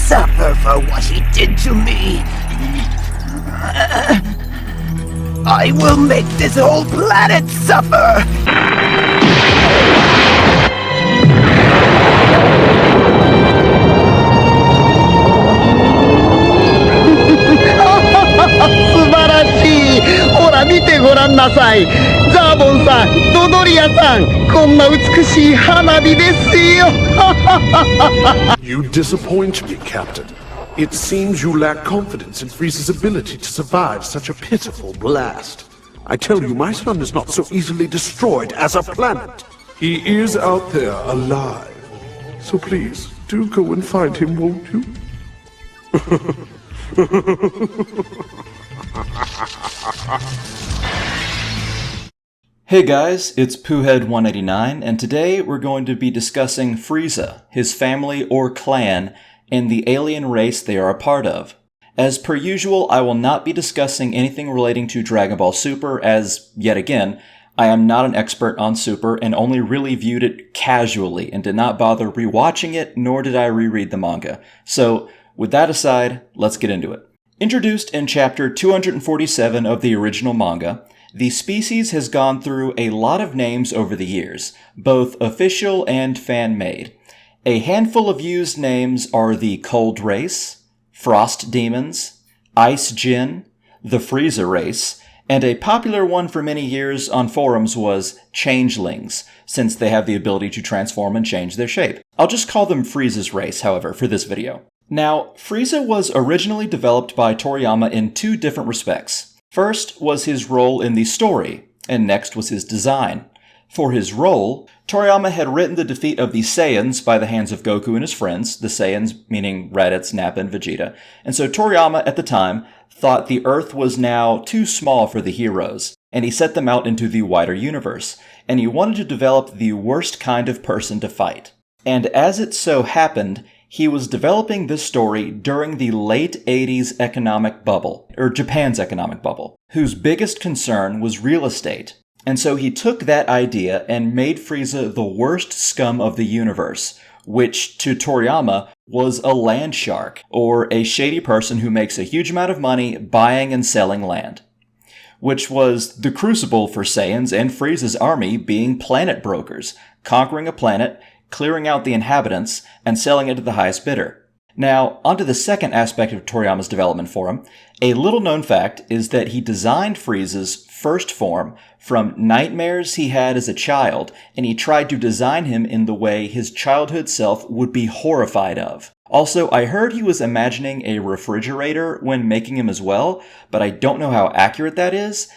suffer for what he did to me. I will make this whole planet suffer! You disappoint me, Captain. It seems you lack confidence in Frieza's ability to survive such a pitiful blast. I tell you, my son is not so easily destroyed as a planet. He is out there, alive. So please, do go and find him, won't you? Hey guys, it's Poohead189, and today we're going to be discussing Frieza, his family or clan, and the alien race they are a part of. As per usual, I will not be discussing anything relating to Dragon Ball Super, as, yet again, I am not an expert on Super and only really viewed it casually and did not bother rewatching it, nor did I reread the manga. So, with that aside, let's get into it. Introduced in chapter 247 of the original manga, the species has gone through a lot of names over the years, both official and fan-made. A handful of used names are the Cold Race, Frost Demons, Ice Jin, the Frieza Race, and a popular one for many years on forums was Changelings, since they have the ability to transform and change their shape. I'll just call them Frieza's Race, however, for this video. Now, Frieza was originally developed by Toriyama in two different respects. First was his role in the story, and next was his design. For his role, Toriyama had written the defeat of the Saiyans by the hands of Goku and his friends, the Saiyans meaning Raditz, Nappa, and Vegeta, and so Toriyama at the time thought the Earth was now too small for the heroes, and he set them out into the wider universe, and he wanted to develop the worst kind of person to fight. And as it so happened, he was developing this story during the late 80s economic bubble, or Japan's economic bubble, whose biggest concern was real estate. And so he took that idea and made Frieza the worst scum of the universe, which, to Toriyama, was a land shark, or a shady person who makes a huge amount of money buying and selling land. Which was the crucible for Saiyans and Frieza's army being planet brokers, conquering a planet, clearing out the inhabitants, and selling it to the highest bidder. Now, onto the second aspect of Toriyama's development for him. A little-known fact is that he designed Frieza's first form from nightmares he had as a child, and he tried to design him in the way his childhood self would be horrified of. Also, I heard he was imagining a refrigerator when making him as well, but I don't know how accurate that is,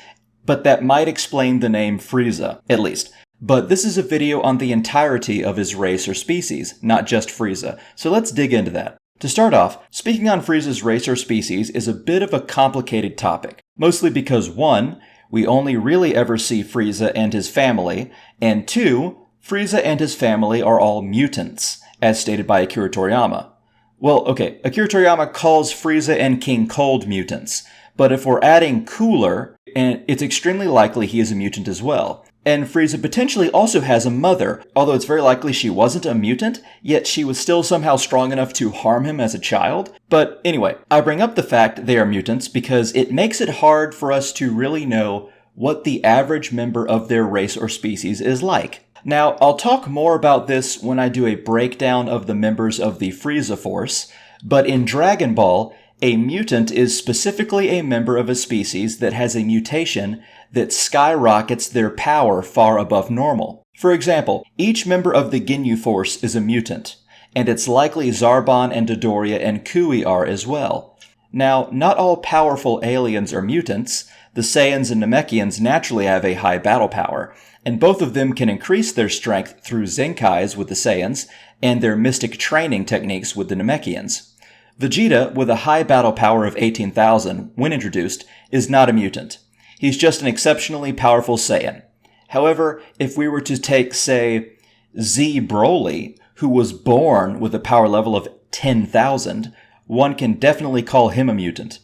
but that might explain the name Frieza, at least. But this is a video on the entirety of his race or species, not just Frieza, so let's dig into that. To start off, speaking on Frieza's race or species is a bit of a complicated topic, mostly because 1, we only really ever see Frieza and his family, and 2, Frieza and his family are all mutants, as stated by Akira Toriyama. Well, okay, Akira Toriyama calls Frieza and King Cold mutants, but if we're adding Cooler, and it's extremely likely he is a mutant as well. And Frieza potentially also has a mother, although it's very likely she wasn't a mutant, yet she was still somehow strong enough to harm him as a child. But anyway, I bring up the fact they are mutants because it makes it hard for us to really know what the average member of their race or species is like. Now, I'll talk more about this when I do a breakdown of the members of the Frieza Force, but in Dragon Ball, a mutant is specifically a member of a species that has a mutation that skyrockets their power far above normal. For example, each member of the Ginyu Force is a mutant, and it's likely Zarbon and Dodoria and Kui are as well. Now, not all powerful aliens are mutants. The Saiyans and Namekians naturally have a high battle power, and both of them can increase their strength through Zenkais with the Saiyans and their mystic training techniques with the Namekians. Vegeta, with a high battle power of 18,000 when introduced, is not a mutant. He's just an exceptionally powerful Saiyan. However, if we were to take, say, Z Broly, who was born with a power level of 10,000, one can definitely call him a mutant.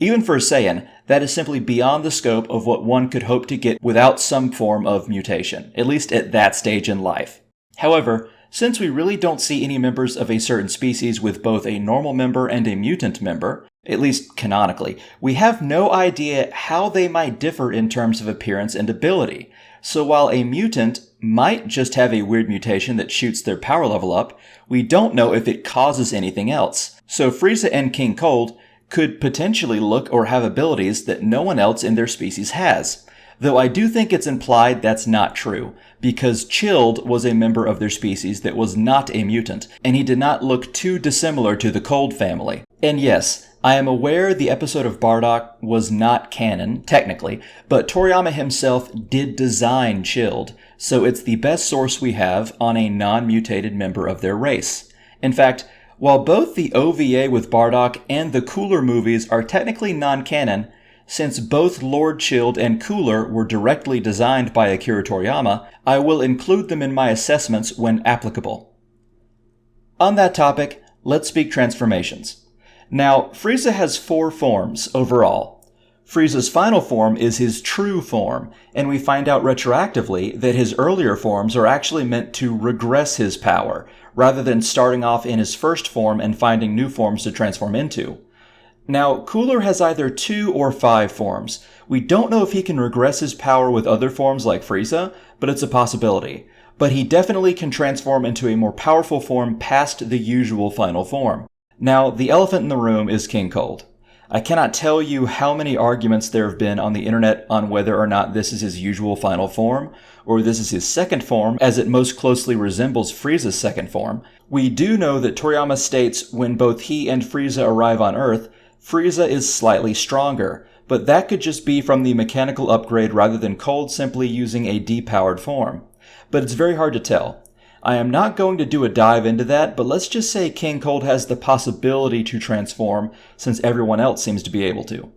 Even for a Saiyan, that is simply beyond the scope of what one could hope to get without some form of mutation, at least at that stage in life. However, Since we really don't see any members of a certain species with both a normal member and a mutant member, at least canonically, we have no idea how they might differ in terms of appearance and ability. So while a mutant might just have a weird mutation that shoots their power level up, we don't know if it causes anything else. So Frieza and King Cold could potentially look or have abilities that no one else in their species has. Though I do think it's implied that's not true, because Chilled was a member of their species that was not a mutant, and he did not look too dissimilar to the Cold family. And yes, I am aware the episode of Bardock was not canon, technically, but Toriyama himself did design Chilled, so it's the best source we have on a non-mutated member of their race. In fact, while both the OVA with Bardock and the Cooler movies are technically non-canon, since both Lord Chilled and Cooler were directly designed by Akira Toriyama, I will include them in my assessments when applicable. On that topic, let's speak transformations. Now, Frieza has 4 forms overall. Frieza's final form is his true form, and we find out retroactively that his earlier forms are actually meant to regress his power, rather than starting off in his first form and finding new forms to transform into. Now, Cooler has either 2 or 5 forms. We don't know if he can regress his power with other forms like Frieza, but it's a possibility. But he definitely can transform into a more powerful form past the usual final form. Now, the elephant in the room is King Cold. I cannot tell you how many arguments there have been on the internet on whether or not this is his usual final form, or this is his second form, as it most closely resembles Frieza's second form. We do know that Toriyama states when both he and Frieza arrive on Earth, Frieza is slightly stronger, but that could just be from the mechanical upgrade rather than Cold simply using a depowered form. But it's very hard to tell. I am not going to do a dive into that, but let's just say King Cold has the possibility to transform, since everyone else seems to be able to.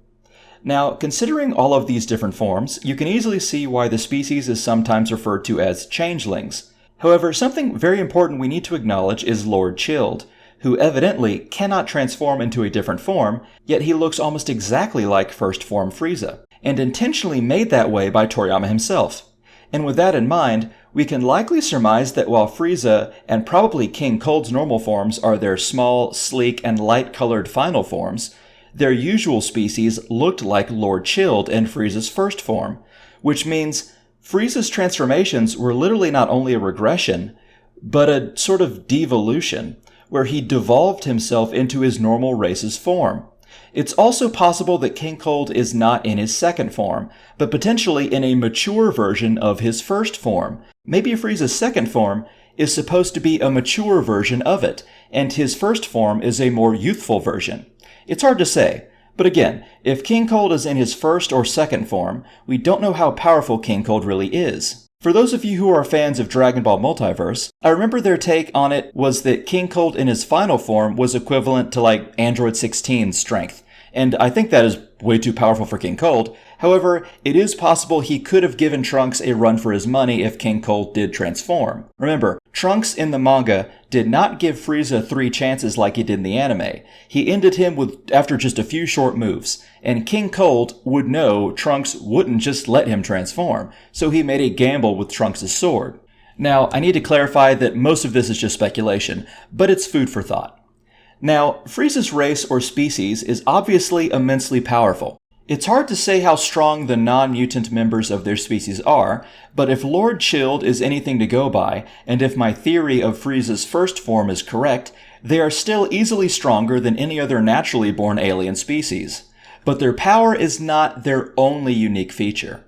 Now, considering all of these different forms, you can easily see why the species is sometimes referred to as changelings. However, something very important we need to acknowledge is Lord Chilled, who evidently cannot transform into a different form, yet he looks almost exactly like first form Frieza, and intentionally made that way by Toriyama himself. And with that in mind, we can likely surmise that while Frieza and probably King Cold's normal forms are their small, sleek, and light-colored final forms, their usual species looked like Lord Chilled and Frieza's first form, which means Frieza's transformations were literally not only a regression, but a sort of devolution, where he devolved himself into his normal race's form. It's also possible that King Cold is not in his second form, but potentially in a mature version of his first form. Maybe Frieza's second form is supposed to be a mature version of it, and his first form is a more youthful version. It's hard to say, but again, if King Cold is in his first or second form, we don't know how powerful King Cold really is. For those of you who are fans of Dragon Ball Multiverse, I remember their take on it was that King Cold in his final form was equivalent to like Android 16's strength, and I think that is way too powerful for King Cold. However, it is possible he could have given Trunks a run for his money if King Cold did transform. Remember, Trunks in the manga did not give Frieza 3 chances like he did in the anime. He ended him after just a few short moves, and King Cold would know Trunks wouldn't just let him transform, so he made a gamble with Trunks' sword. Now, I need to clarify that most of this is just speculation, but it's food for thought. Now, Frieza's race or species is obviously immensely powerful. It's hard to say how strong the non-mutant members of their species are, but if Lord Chilled is anything to go by, and if my theory of Frieza's first form is correct, they are still easily stronger than any other naturally born alien species. But their power is not their only unique feature.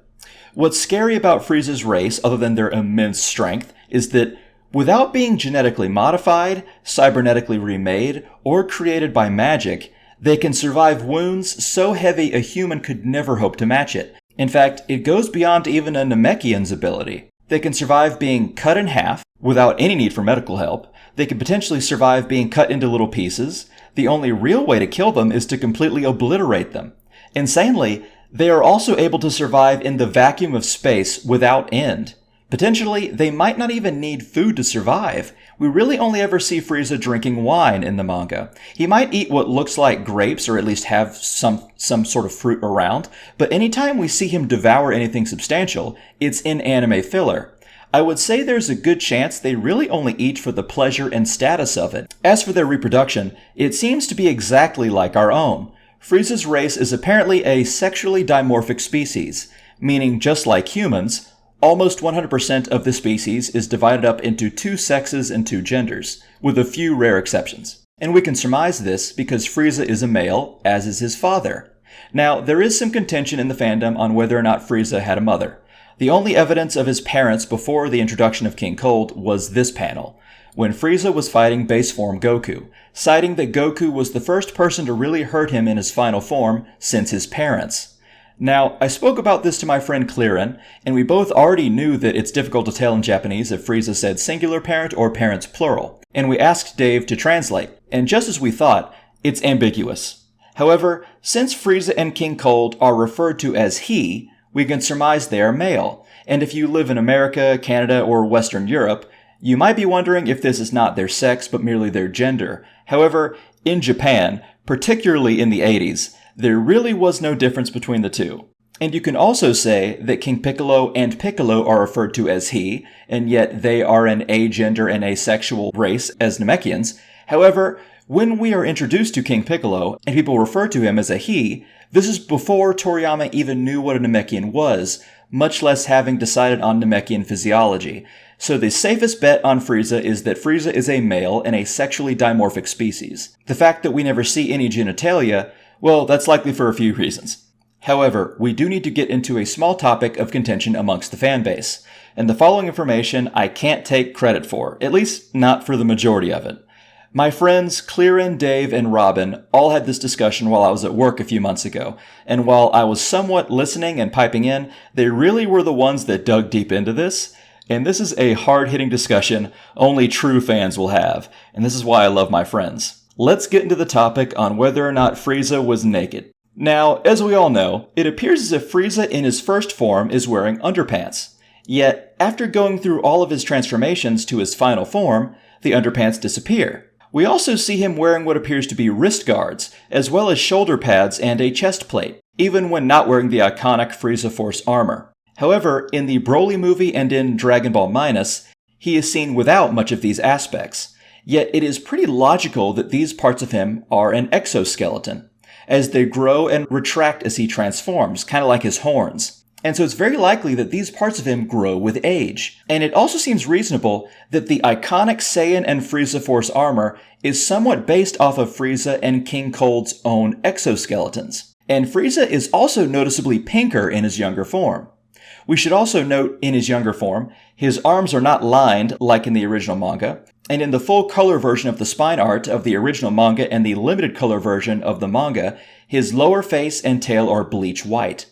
What's scary about Frieza's race, other than their immense strength, is that without being genetically modified, cybernetically remade, or created by magic, they can survive wounds so heavy a human could never hope to match it. In fact, it goes beyond even a Namekian's ability. They can survive being cut in half without any need for medical help. They can potentially survive being cut into little pieces. The only real way to kill them is to completely obliterate them. Insanely, they are also able to survive in the vacuum of space without end. Potentially, they might not even need food to survive. We really only ever see Frieza drinking wine in the manga. He might eat what looks like grapes or at least have some sort of fruit around, but anytime we see him devour anything substantial, it's in anime filler. I would say there's a good chance they really only eat for the pleasure and status of it. As for their reproduction, it seems to be exactly like our own. Frieza's race is apparently a sexually dimorphic species, meaning just like humans, almost 100% of the species is divided up into 2 sexes and 2 genders, with a few rare exceptions. And we can surmise this because Frieza is a male, as is his father. Now, there is some contention in the fandom on whether or not Frieza had a mother. The only evidence of his parents before the introduction of King Cold was this panel, when Frieza was fighting base form Goku, citing that Goku was the first person to really hurt him in his final form since his parents. Now, I spoke about this to my friend Clearin, and we both already knew that it's difficult to tell in Japanese if Frieza said singular parent or parents plural, and we asked Dave to translate, and just as we thought, it's ambiguous. However, since Frieza and King Cold are referred to as he, we can surmise they are male, and if you live in America, Canada, or Western Europe, you might be wondering if this is not their sex but merely their gender. However, in Japan, particularly in the 80s, there really was no difference between the two. And you can also say that King Piccolo and Piccolo are referred to as he, and yet they are an agender and asexual race as Namekians. However, when we are introduced to King Piccolo, and people refer to him as a he, this is before Toriyama even knew what a Namekian was, much less having decided on Namekian physiology. So the safest bet on Frieza is that Frieza is a male and a sexually dimorphic species. The fact that we never see any genitalia, well, that's likely for a few reasons. However, we do need to get into a small topic of contention amongst the fanbase, and the following information I can't take credit for, at least not for the majority of it. My friends Clearin, Dave, and Robin all had this discussion while I was at work a few months ago, and while I was somewhat listening and piping in, they really were the ones that dug deep into this, and this is a hard-hitting discussion only true fans will have, and this is why I love my friends. Let's get into the topic on whether or not Frieza was naked. Now, as we all know, it appears as if Frieza in his first form is wearing underpants. Yet, after going through all of his transformations to his final form, the underpants disappear. We also see him wearing what appears to be wrist guards, as well as shoulder pads and a chest plate, even when not wearing the iconic Frieza Force armor. However, in the Broly movie and in Dragon Ball Minus, he is seen without much of these aspects. Yet it is pretty logical that these parts of him are an exoskeleton, as they grow and retract as he transforms, kind of like his horns. And so it's very likely that these parts of him grow with age. And it also seems reasonable that the iconic Saiyan and Frieza Force armor is somewhat based off of Frieza and King Cold's own exoskeletons. And Frieza is also noticeably pinker in his younger form. We should also note in his younger form, his arms are not lined like in the original manga, and in the full color version of the spine art of the original manga and the limited color version of the manga, his lower face and tail are bleach white.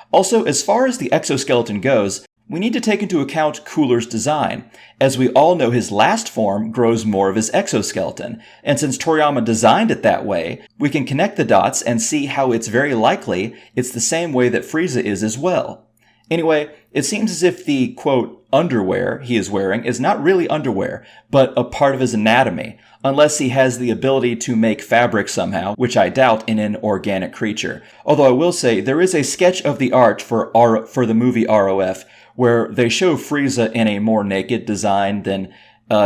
Also, as far as the exoskeleton goes, we need to take into account Cooler's design, as we all know his last form grows more of his exoskeleton, and since Toriyama designed it that way, we can connect the dots and see how it's very likely it's the same way that Frieza is as well. Anyway, it seems as if the, quote, underwear he is wearing is not really underwear, but a part of his anatomy, unless he has the ability to make fabric somehow, which I doubt in an organic creature. Although I will say, there is a sketch of the art for the movie ROF, where they show Frieza in a more naked design than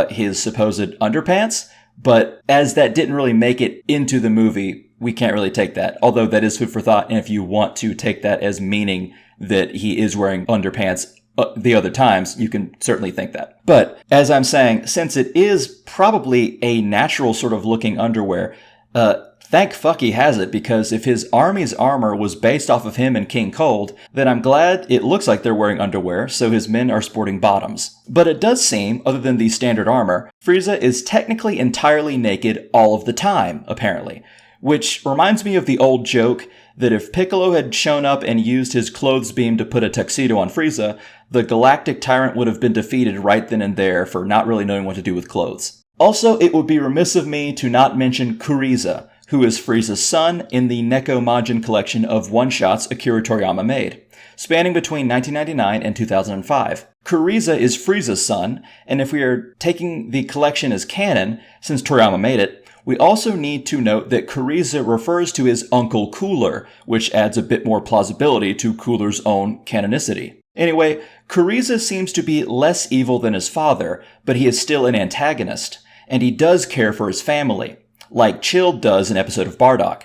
his supposed underpants, but as that didn't really make it into the movie, we can't really take that. Although that is food for thought, and if you want to take that as meaning that he is wearing underpants the other times, you can certainly think that. But, as I'm saying, since it is probably a natural sort of looking underwear, thank fuck he has it, because if his army's armor was based off of him and King Cold, then I'm glad it looks like they're wearing underwear, so his men are sporting bottoms. But it does seem, other than the standard armor, Frieza is technically entirely naked all of the time, apparently. Which reminds me of the old joke that if Piccolo had shown up and used his clothes beam to put a tuxedo on Frieza, the Galactic Tyrant would have been defeated right then and there for not really knowing what to do with clothes. Also, it would be remiss of me to not mention Kurza, who is Frieza's son in the Neko Majin collection of one-shots Akira Toriyama made, spanning between 1999 and 2005. Kurza is Frieza's son, and if we are taking the collection as canon, since Toriyama made it, we also need to note that Kurza refers to his uncle Cooler, which adds a bit more plausibility to Cooler's own canonicity. Anyway, Kurza seems to be less evil than his father, but he is still an antagonist, and he does care for his family, like Chilled does in an episode of Bardock.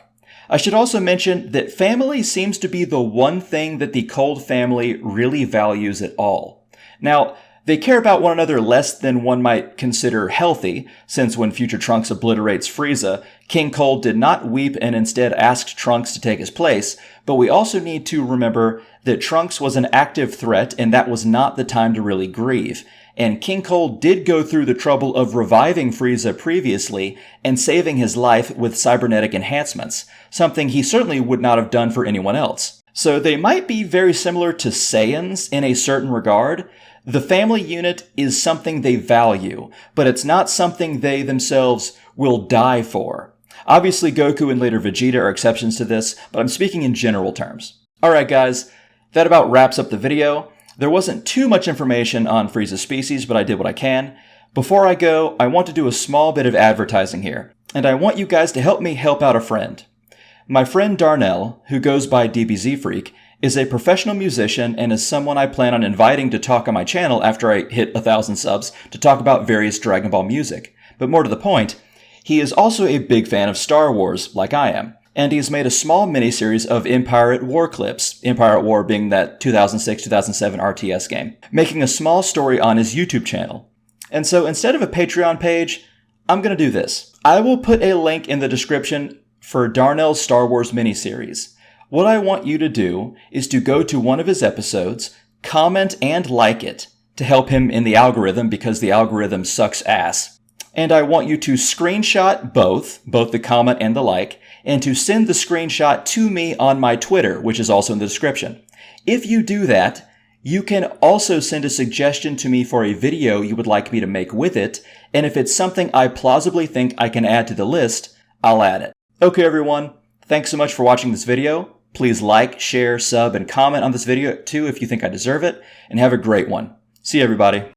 I should also mention that family seems to be the one thing that the Cold family really values at all. Now, they care about one another less than one might consider healthy, since when future Trunks obliterates Frieza, King Cold did not weep and instead asked Trunks to take his place, but we also need to remember that Trunks was an active threat and that was not the time to really grieve. And King Cold did go through the trouble of reviving Frieza previously and saving his life with cybernetic enhancements, something he certainly would not have done for anyone else. So they might be very similar to Saiyans in a certain regard. The family unit is something they value, but it's not something they themselves will die for. Obviously, Goku and later Vegeta are exceptions to this, but I'm speaking in general terms. Alright guys, that about wraps up the video. There wasn't too much information on Frieza's species, but I did what I can. Before I go, I want to do a small bit of advertising here, and I want you guys to help me help out a friend. My friend Darnell, who goes by DBZ Freak, is a professional musician and is someone I plan on inviting to talk on my channel after I hit 1,000 subs to talk about various Dragon Ball music. But more to the point, he is also a big fan of Star Wars, like I am, and he's made a small miniseries of Empire at War clips, Empire at War being that 2006-2007 RTS game, making a small story on his YouTube channel. And so instead of a Patreon page, I'm going to do this. I will put a link in the description for Darnell's Star Wars miniseries. What I want you to do is to go to one of his episodes, comment and like it to help him in the algorithm because the algorithm sucks ass. And I want you to screenshot both the comment and the like, and to send the screenshot to me on my Twitter, which is also in the description. If you do that, you can also send a suggestion to me for a video you would like me to make with it, and if it's something I plausibly think I can add to the list, I'll add it. Okay everyone, thanks so much for watching this video. Please like, share, sub, and comment on this video too if you think I deserve it, and have a great one. See you everybody.